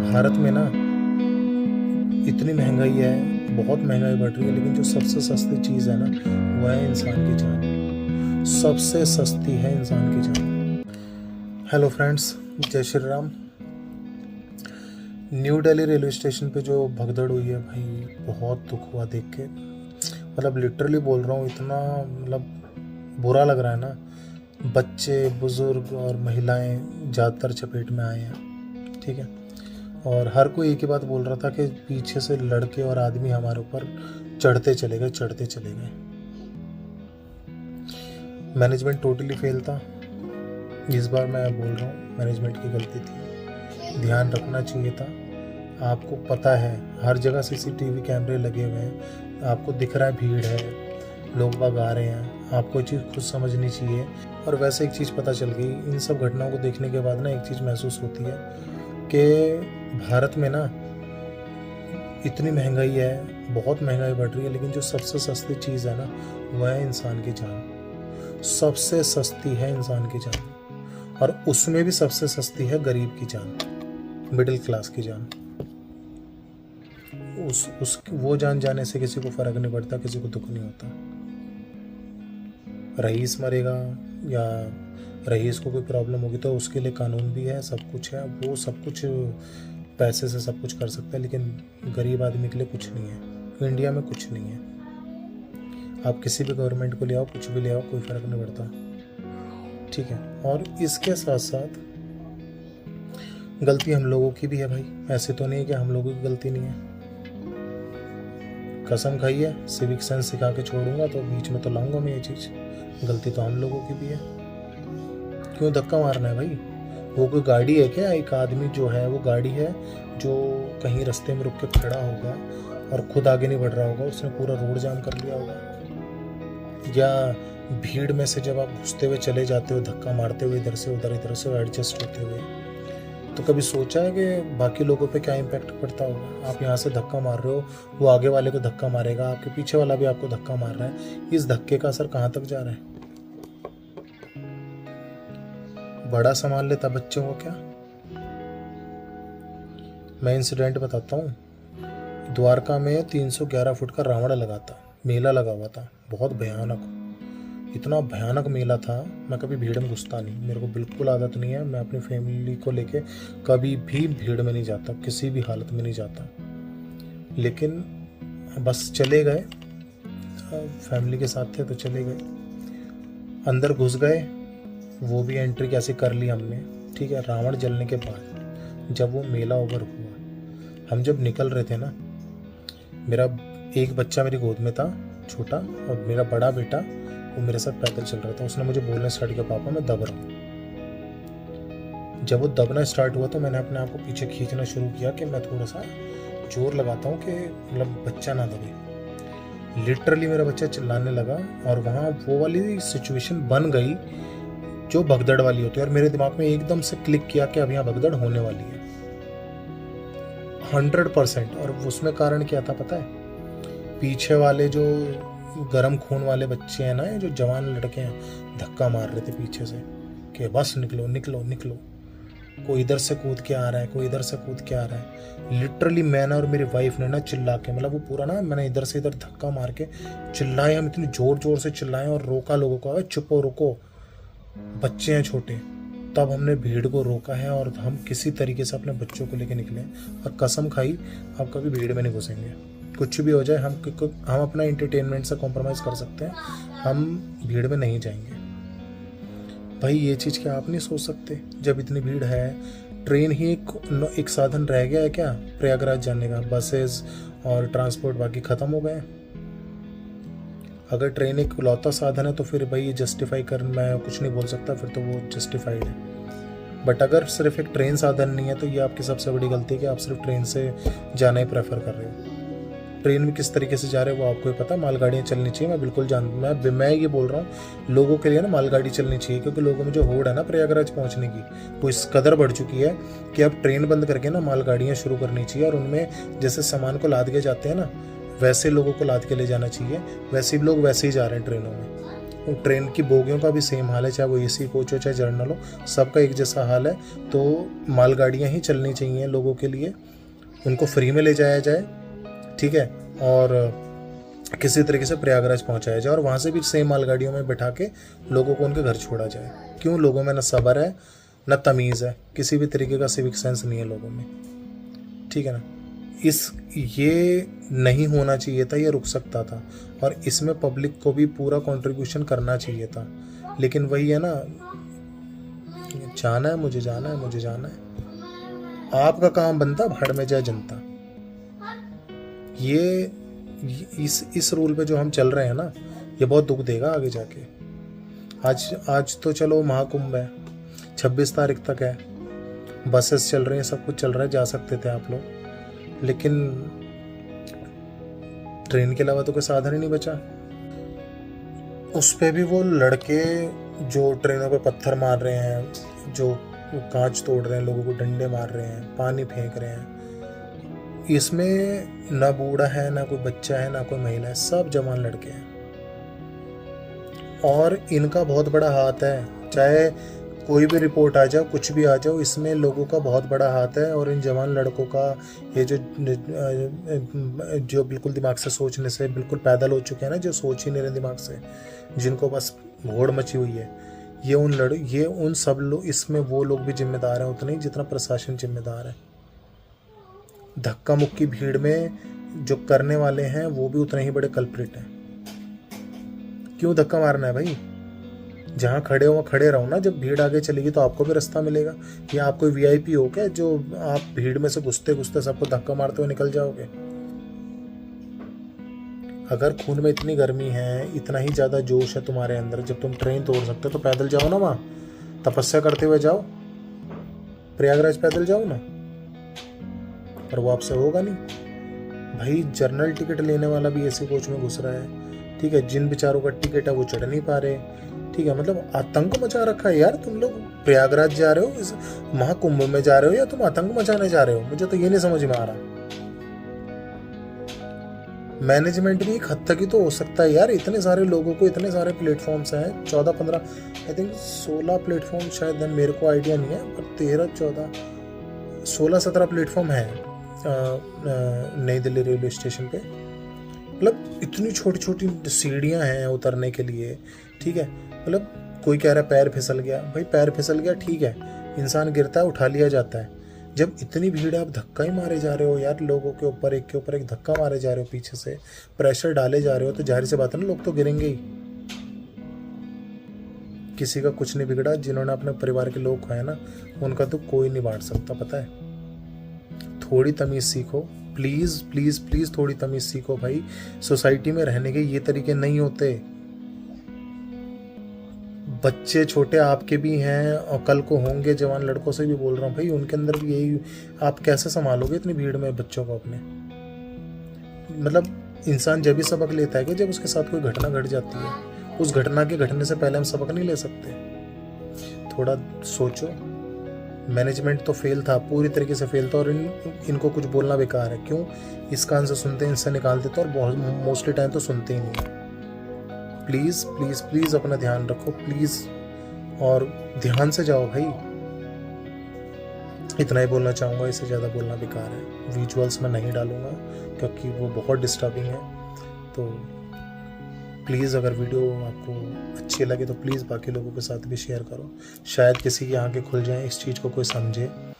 भारत में ना इतनी महंगाई है, बहुत महंगाई बढ़ रही है, लेकिन जो सबसे सस्ती चीज़ है ना वह है इंसान की जान। सबसे सस्ती है इंसान की जान। हेलो फ्रेंड्स, जय Shri Ram. New Delhi railway station पे जो भगदड़ हुई है भाई, बहुत दुख हुआ देख के। मतलब लिटरली बोल रहा हूँ, इतना बुरा लग रहा है ना। बच्चे, बुजुर्ग और महिलाएं ज़्यादातर चपेट में आए हैं, ठीक है। और हर कोई एक ही बात बोल रहा था कि पीछे से लड़के और आदमी हमारे ऊपर चढ़ते चले गए। मैनेजमेंट टोटली फेल था। इस बार मैं बोल रहा हूँ, मैनेजमेंट की गलती थी, ध्यान रखना चाहिए था। आपको पता है हर जगह सीसीटीवी कैमरे लगे हुए हैं, आपको दिख रहा है भीड़ है, लोग बाग आ रहे हैं, आपको ये चीज़ खुद समझनी चाहिए। और वैसे एक चीज़ पता चल गई, इन सब घटनाओं को देखने के बाद ना एक चीज़ महसूस होती है कि भारत में ना इतनी महंगाई है, बहुत महंगाई बढ़ रही है, लेकिन जो सबसे सस्ती चीज़ है ना वह है इंसान की जान। सबसे सस्ती है इंसान की जान, और उसमें भी सबसे सस्ती है गरीब की जान, मिडिल क्लास की जान। वो जान जाने से किसी को फर्क नहीं पड़ता, किसी को दुख नहीं होता। रईस मरेगा या रईस को कोई प्रॉब्लम होगी तो उसके लिए कानून भी है, सब कुछ है, वो सब कुछ पैसे से सब कुछ कर सकता है, लेकिन गरीब आदमी के लिए कुछ नहीं है। इंडिया में कुछ नहीं है। आप किसी भी गवर्नमेंट को ले आओ, कुछ भी ले आओ, कोई फर्क नहीं पड़ता, ठीक है। और इसके साथ साथ गलती हम लोगों की भी है भाई, ऐसे तो नहीं है कि हम लोगों की गलती नहीं है। कसम खाई है, सिविक सेंस सिखा के छोड़ूंगा तो बीच में तो लाऊंगा मैं ये चीज़। गलती तो हम लोगों की भी है। क्यों धक्का मारना है भाई? वो कोई गाड़ी है क्या? एक आदमी जो है वो गाड़ी है जो कहीं रास्ते में रुक के खड़ा होगा और खुद आगे नहीं बढ़ रहा होगा, उसने पूरा रोड जाम कर लिया होगा। या भीड़ में से जब आप घुसते हुए चले जाते हो, धक्का मारते हुए इधर से उधर, इधर से एडजस्ट होते हुए, तो कभी सोचा है कि बाकी लोगों पे क्या इम्पैक्ट पड़ता होगा? आप यहाँ से धक्का मार रहे हो, वो आगे वाले को धक्का मारेगा, आपके पीछे वाला भी आपको धक्का मार रहा है। इस धक्के का असर कहाँ तक जा रहा है? बड़ा संभाल लेता बच्चों को क्या? मैं इंसिडेंट बताता हूँ। द्वारका में 311 फुट का रावण लगा था, मेला लगा हुआ था, बहुत भयानक, इतना भयानक मेला था। मैं कभी भीड़ में घुसता नहीं, मेरे को बिल्कुल आदत नहीं है। मैं अपनी फैमिली को लेके कभी भी भीड़ में नहीं जाता, किसी भी हालत में नहीं जाता। लेकिन बस चले गए, फैमिली के साथ थे तो चले गए, अंदर घुस गए, वो भी एंट्री कैसे कर ली हमने, ठीक है। रावण जलने के बाद जब वो मेला ओवर हुआ, हम जब निकल रहे थे ना, मेरा एक बच्चा मेरी गोद में था छोटा, और मेरा बड़ा बेटा वो मेरे साथ पैदल चल रहा था। उसने मुझे बोलने स्टार्ट किया, पापा मैं दब रहा हूँ। जब वो दबना स्टार्ट हुआ तो मैंने अपने आप को पीछे खींचना शुरू किया कि मैं थोड़ा सा जोर लगाता हूँ कि मतलब बच्चा ना दबे। लिटरली मेरा बच्चा चिल्लाने लगा, और वहाँ वो वाली सिचुएशन बन गई जो भगदड़ वाली होती है। और मेरे दिमाग में एकदम से क्लिक किया कि अब यहाँ भगदड़ होने वाली है 100%। और उसमें कारण क्या था पता है? पीछे वाले जो गरम खून वाले बच्चे हैं ना, जो जवान लड़के हैं, धक्का मार रहे थे पीछे से कि बस निकलो निकलो निकलो। कोई इधर से कूद के आ रहा है, कोई इधर से कूद के आ रहा है। लिटरली मैंने और मेरी वाइफ ने ना चिल्ला के, मतलब वो पूरा ना, मैंने इधर से इधर धक्का मार के चिल्लाए, हम इतनी जोर जोर से चिल्लाए और रोका लोगों को, चुपो रुको, बच्चे हैं छोटे। तब हमने भीड़ को रोका है और हम किसी तरीके से अपने बच्चों को लेके निकले। और कसम खाई, अब कभी भीड़ में नहीं घुसेंगे। कुछ भी हो जाए, हम अपना एंटरटेनमेंट से कॉम्प्रोमाइज़ कर सकते हैं, हम भीड़ में नहीं जाएंगे। भाई ये चीज़ क्या आप नहीं सोच सकते? जब इतनी भीड़ है, ट्रेन ही एक साधन रह गया है क्या प्रयागराज जाने का? बसेस और ट्रांसपोर्ट बाकी ख़त्म हो गए। अगर ट्रेन एक लौता साधन है तो फिर भाई ये जस्टिफाई कर, मैं कुछ नहीं बोल सकता, फिर तो वो जस्टिफाइड है। बट अगर सिर्फ एक ट्रेन साधन नहीं है तो ये आपकी सबसे बड़ी गलती है कि आप सिर्फ ट्रेन से जाना ही प्रेफर कर रहे हो। ट्रेन में किस तरीके से जा रहे हो वो आपको ही पता। मालगाड़ियाँ चलनी चाहिए, मैं बिल्कुल मैं ये बोल रहा हूँ लोगों के लिए ना, मालगाड़ी चलनी चाहिए, क्योंकि लोगों में जो होड़ है ना प्रयागराज पहुँचने की, वो इस कदर बढ़ चुकी है कि अब ट्रेन बंद करके ना मालगाड़ियाँ शुरू करनी चाहिए। और उनमें जैसे सामान को लाद के जाते हैं ना, वैसे लोगों को लाद के ले जाना चाहिए। वैसे भी लोग वैसे ही जा रहे हैं ट्रेनों में, ट्रेन की बोगियों का भी सेम हाल है, चाहे वो एसी कोच हो चाहे जर्नल हो, सबका एक जैसा हाल है। तो मालगाड़ियाँ ही चलनी चाहिए लोगों के लिए, उनको फ्री में ले जाया जाए, ठीक है, और किसी तरीके से प्रयागराज पहुंचाया जाए और वहाँ से भी सेम मालगाड़ियों में बैठा के लोगों को उनके घर छोड़ा जाए। क्यों? लोगों में ना सब्र है ना तमीज़ है, किसी भी तरीके का सिविक सेंस नहीं है लोगों में, ठीक है ना। ये नहीं होना चाहिए था, ये रुक सकता था और इसमें पब्लिक को भी पूरा कंट्रीब्यूशन करना चाहिए था। लेकिन वही है ना, जाना है मुझे, जाना है मुझे, जाना है, आपका काम बनता भाड़ में जाए जनता। ये इस रूल पे जो हम चल रहे हैं ना, ये बहुत दुख देगा आगे जाके। आज तो चलो महाकुंभ है, 26 तारीख तक है, बसेस चल रही हैं, सब कुछ चल रहा है, जा सकते थे आप लोग, लेकिन ट्रेन के अलावा तो कोई साधन ही नहीं बचा। उस पे भी वो लड़के जो ट्रेनों पे पत्थर मार रहे हैं, जो कांच तोड़ रहे हैं, लोगों को डंडे मार रहे हैं, पानी फेंक रहे हैं, इसमें ना बूढ़ा है, ना कोई बच्चा है, ना कोई महिला है, सब जवान लड़के हैं और इनका बहुत बड़ा हाथ है। चाहे कोई भी रिपोर्ट आ जाओ, कुछ भी आ जाओ, इसमें लोगों का बहुत बड़ा हाथ है। और इन जवान लड़कों का ये जो बिल्कुल दिमाग से सोचने से बिल्कुल पैदल हो चुके हैं ना, जो सोच ही नहीं रहे दिमाग से, जिनको बस भोड़ मची हुई है, ये उन सब लोग, इसमें वो लोग भी जिम्मेदार हैं उतने ही जितना प्रशासन जिम्मेदार है। धक्का मुक्की भीड़ में जो करने वाले हैं वो भी उतने ही बड़े कल्प्रिट हैं। क्यों धक्का मारना है भाई? जहाँ खड़े हो वहाँ खड़े रहो ना। जब भीड़ आगे चलेगी तो आपको भी रास्ता मिलेगा। या आप कोई वीआईपी हो क्या जो आप भीड़ में से घुसते घुसते सबको धक्का मारते हुए निकल जाओगे? अगर खून में इतनी गर्मी है, इतना ही ज़्यादा जोश है तुम्हारे अंदर, जब तुम ट्रेन तोड़ सकते हो तो पैदल जाओ ना, वहाँ तपस्या करते हुए जाओ, प्रयागराज पैदल जाओ ना। पर वो आपसे होगा नहीं भाई। जर्नल टिकट लेने वाला भी एसी कोच में घुस रहा है, ठीक है, जिन बेचारों का टिकट है वो चढ़ नहीं पा रहे, ठीक है। मतलब आतंक मचा रखा है यार। तुम लोग प्रयागराज जा रहे हो, इस महाकुंभ में जा रहे हो, या तुम आतंक मचाने जा रहे हो? मुझे तो ये नहीं समझ में आ रहा। मैनेजमेंट भी एक हद तक ही तो हो सकता है यार। इतने सारे लोगों को, इतने सारे प्लेटफॉर्म्स हैं, 14-15 आई थिंक 16 प्लेटफॉर्म शायद, मेरे को आइडिया नहीं है, पर 13-14 16-17 प्लेटफॉर्म है नई दिल्ली रेलवे स्टेशन पे। मतलब इतनी छोटी छोटी सीढ़ियाँ हैं उतरने के लिए, ठीक है। मतलब कोई कह रहा है पैर फिसल गया, भाई पैर फिसल गया ठीक है, इंसान गिरता है, उठा लिया जाता है। जब इतनी भीड़ है, आप धक्का ही मारे जा रहे हो यार, लोगों के ऊपर एक धक्का मारे जा रहे हो, पीछे से प्रेशर डाले जा रहे हो, तो जाहिर सी बात है ना, लोग तो गिरेंगे ही। किसी का कुछ नहीं बिगड़ा, जिन्होंने अपने परिवार के लोग खाए ना, उनका तो कोई नहीं बांट सकता, पता है। थोड़ी तमीज़ सीखो प्लीज़ प्लीज़ प्लीज़, थोड़ी तमीज़ सीखो भाई। सोसाइटी में रहने के ये तरीके नहीं होते। बच्चे छोटे आपके भी हैं और कल को होंगे, जवान लड़कों से भी बोल रहा हूँ भाई, उनके अंदर भी यही। आप कैसे संभालोगे इतनी भीड़ में बच्चों को अपने? मतलब इंसान जब भी सबक लेता है कि जब उसके साथ कोई घटना घट जाती है। उस घटना के घटने से पहले हम सबक नहीं ले सकते? थोड़ा सोचो। मैनेजमेंट तो फेल था, पूरी तरीके से फेल था, और इनको कुछ बोलना बेकार है। क्यों? इस कान से सुनते हैं, इनसे निकाल देते, और बहुत मोस्टली टाइम तो सुनते ही नहीं। प्लीज़ प्लीज़ प्लीज़ अपना ध्यान रखो प्लीज़, और ध्यान से जाओ भाई। इतना ही बोलना चाहूँगा, इससे ज़्यादा बोलना बेकार है। विजुअल्स मैं नहीं डालूँगा क्योंकि वो बहुत डिस्टर्बिंग है। तो प्लीज़ अगर वीडियो आपको अच्छी लगे तो प्लीज़ बाकी लोगों के साथ भी शेयर करो, शायद किसी की आंखें खुल जाएं, इस चीज़ को कोई समझे।